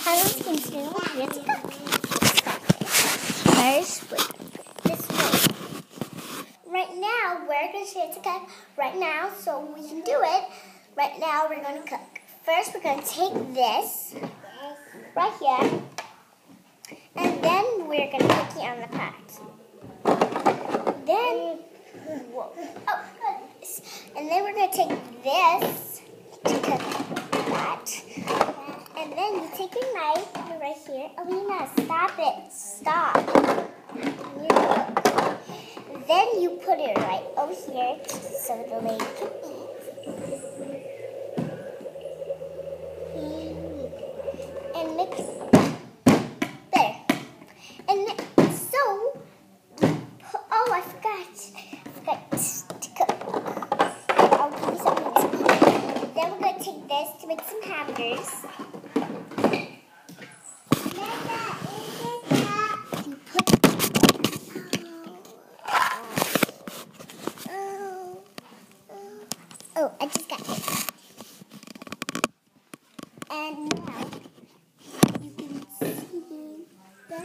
Hello, continue with the cook. First, we're going to put this way. Right now, we're going to share to cook right now so we can do it. Right now, we're going to cook. First, we're going to take this right here, and then we're going to cook it on the pot. Then, whoa, oh goodness. And then we're going to take this to cook that. And then you take your knife right here. Alina, stop it. Stop. Then you put it right over here so the lady can eat. And mix there. And then, so, oh, I forgot to cook. I'll give you something. Then we're going to take this to make some hamburgers. Oh, I just got it. And now you can see that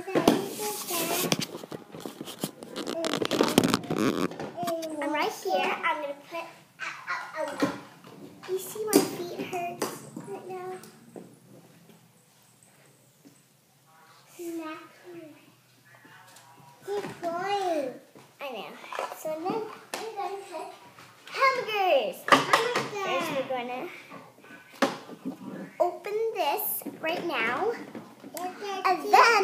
I'm right here. I'm going to put, you see my feet hurts right now? I know. So then we're going to cook hamburgers. First we're going to open this right now. And then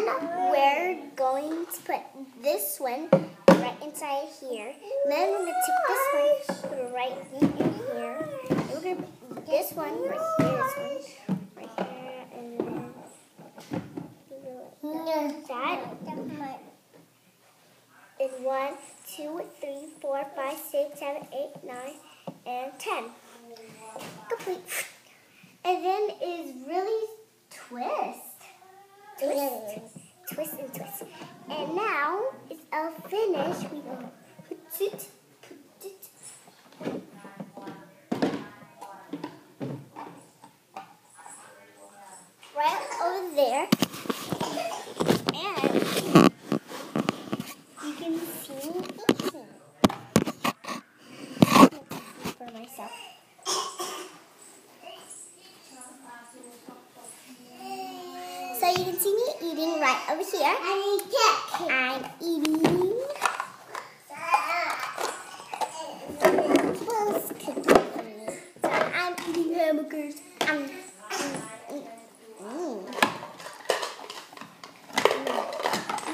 we're going to put this one right inside here. Then we're going to take this one, put it right in here. And we're going to put this one right here, this one right here, and then that. And 1, 2, 3, 4, 5, 6, 7, 8, 9, and 10. Complete. And then is really twist. Twist and twist. And now it's all finished. We put it right over there. And you can see me eating for myself. So you can see me eating right over here. I'm eating. Who's cooking for me? So I'm eating hamburgers.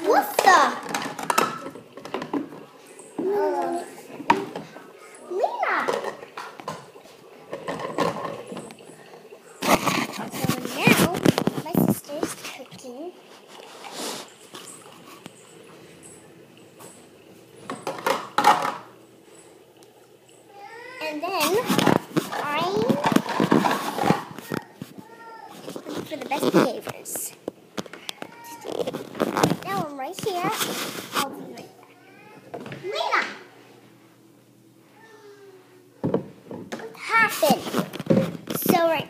What's that? Lena. So now my sister's cooking. And then I'm looking for the best behaviors. Now I'm right here. I'll be right back. Lena! What happened? So right